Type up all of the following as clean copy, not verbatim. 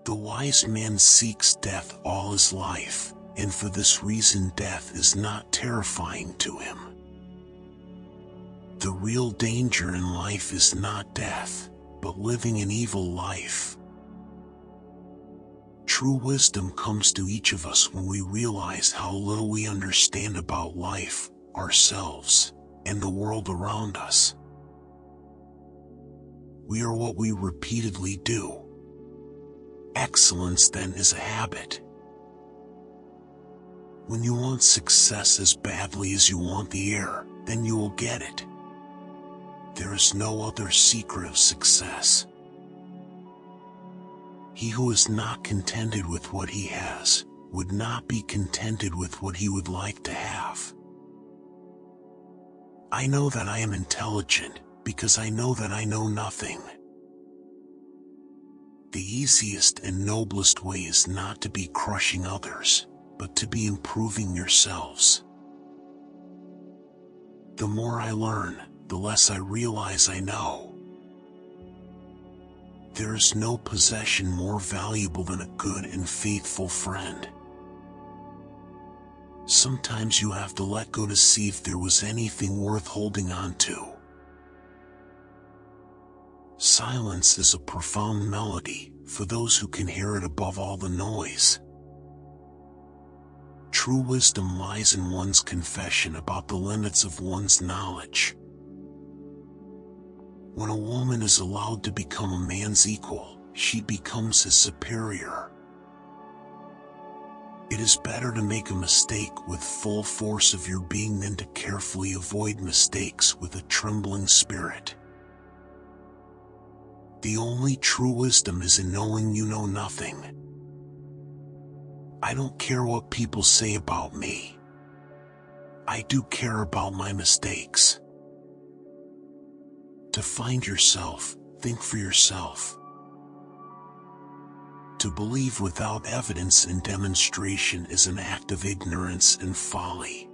The wise man seeks death all his life, and for this reason death is not terrifying to him. The real danger in life is not death, but living an evil life. True wisdom comes to each of us when we realize how little we understand about life, ourselves, and the world around us. We are what we repeatedly do. Excellence, then, is a habit. When you want success as badly as you want the air, then you will get it. There is no other secret of success. He who is not contented with what he has, would not be contented with what he would like to have. I know that I am intelligent, because I know that I know nothing. The easiest and noblest way is not to be crushing others, but to be improving yourselves. The more I learn, the less I realize I know. There is no possession more valuable than a good and faithful friend. Sometimes you have to let go to see if there was anything worth holding on to. Silence is a profound melody for those who can hear it above all the noise. True wisdom lies in one's confession about the limits of one's knowledge. When a woman is allowed to become a man's equal, she becomes his superior. It is better to make a mistake with full force of your being than to carefully avoid mistakes with a trembling spirit. The only true wisdom is in knowing you know nothing. I don't care what people say about me. I do care about my mistakes. To find yourself, think for yourself. To believe without evidence and demonstration is an act of ignorance and folly.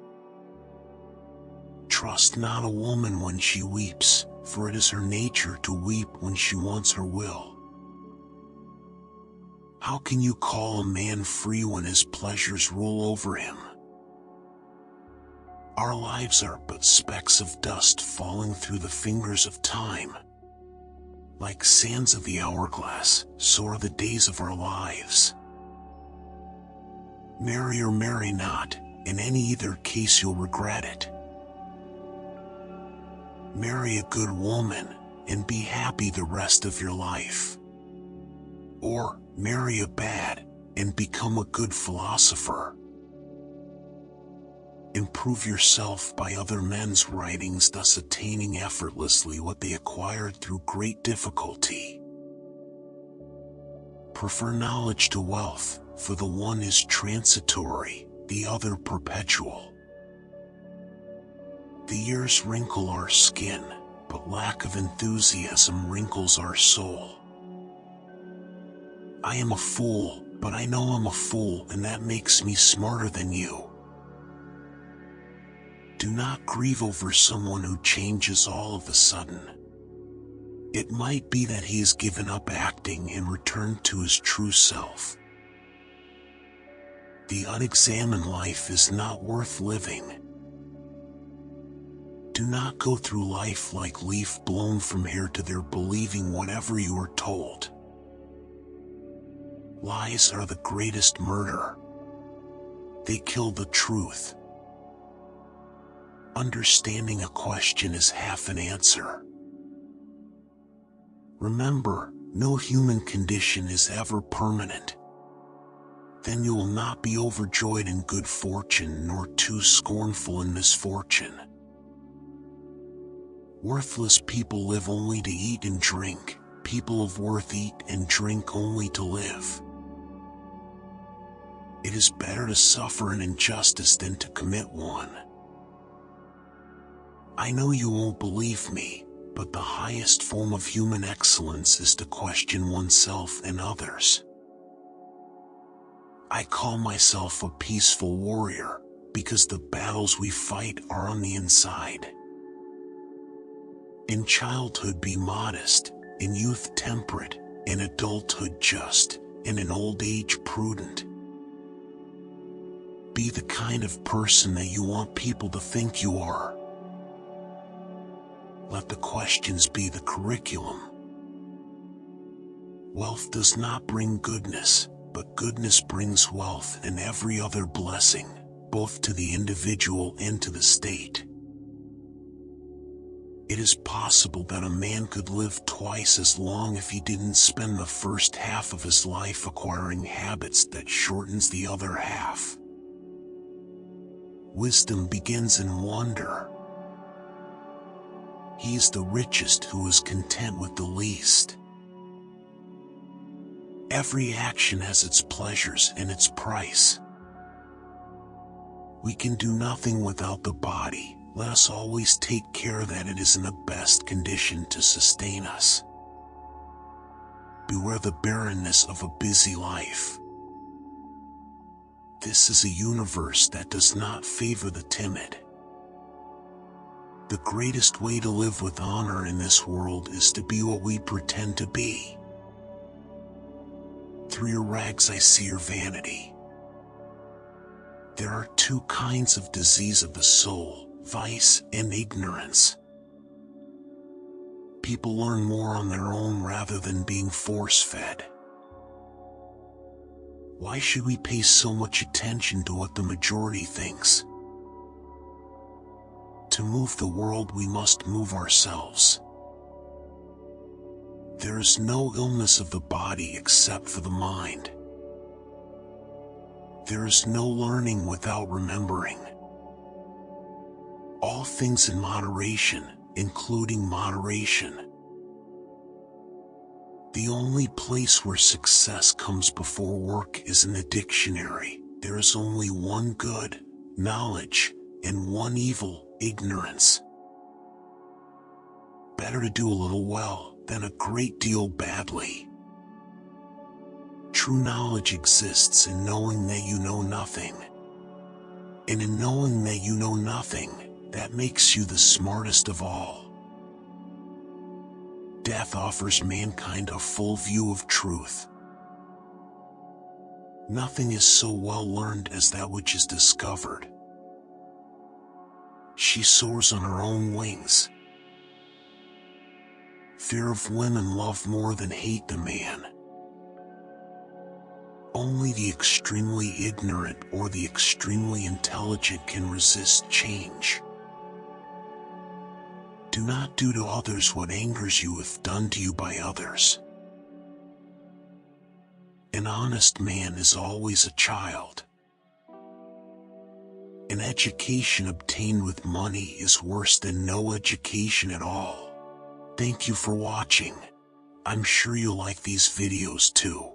Trust not a woman when she weeps, for it is her nature to weep when she wants her will. How can you call a man free when his pleasures rule over him? Our lives are but specks of dust falling through the fingers of time. Like sands of the hourglass, so are the days of our lives. Marry or marry not, in any either case you'll regret it. Marry a good woman, and be happy the rest of your life. Or, marry a bad, and become a good philosopher. Improve yourself by other men's writings, thus attaining effortlessly what they acquired through great difficulty. Prefer knowledge to wealth, for the one is transitory, the other perpetual. The years wrinkle our skin, but lack of enthusiasm wrinkles our soul. I am a fool, but I know I'm a fool, and that makes me smarter than you. Do not grieve over someone who changes all of a sudden. It might be that he has given up acting and returned to his true self. The unexamined life is not worth living. Do not go through life like leaf blown from here to there, believing whatever you are told. Lies are the greatest murder. They kill the truth. Understanding a question is half an answer. Remember, no human condition is ever permanent. Then you will not be overjoyed in good fortune, nor too scornful in misfortune. Worthless people live only to eat and drink. People of worth eat and drink only to live. It is better to suffer an injustice than to commit one. I know you won't believe me, but the highest form of human excellence is to question oneself and others. I call myself a peaceful warrior, because the battles we fight are on the inside. In childhood be modest, in youth temperate, in adulthood just, and in old age prudent. Be the kind of person that you want people to think you are. Let the questions be the curriculum. Wealth does not bring goodness, but goodness brings wealth and every other blessing, both to the individual and to the state. It is possible that a man could live twice as long if he didn't spend the first half of his life acquiring habits that shortens the other half. Wisdom begins in wonder. He is the richest who is content with the least. Every action has its pleasures and its price. We can do nothing without the body. Let us always take care that it is in the best condition to sustain us. Beware the barrenness of a busy life. This is a universe that does not favor the timid. The greatest way to live with honor in this world is to be what we pretend to be. Through your rags I see your vanity. There are two kinds of disease of the soul, vice and ignorance. People learn more on their own rather than being force-fed. Why should we pay so much attention to what the majority thinks? To move the world we must move ourselves. There is no illness of the body except for the mind. There is no learning without remembering. All things in moderation, including moderation. The only place where success comes before work is in the dictionary. There is only one good, knowledge, and one evil, ignorance. Better to do a little well than a great deal badly. True knowledge exists in knowing that you know nothing. And in knowing that you know nothing, that makes you the smartest of all. Death offers mankind a full view of truth. Nothing is so well learned as that which is discovered. She soars on her own wings. Fear of women love more than hate the man. Only the extremely ignorant or the extremely intelligent can resist change. Do not do to others what angers you if done to you by others. An honest man is always a child. An education obtained with money is worse than no education at all. Thank you for watching. I'm sure you'll like these videos too.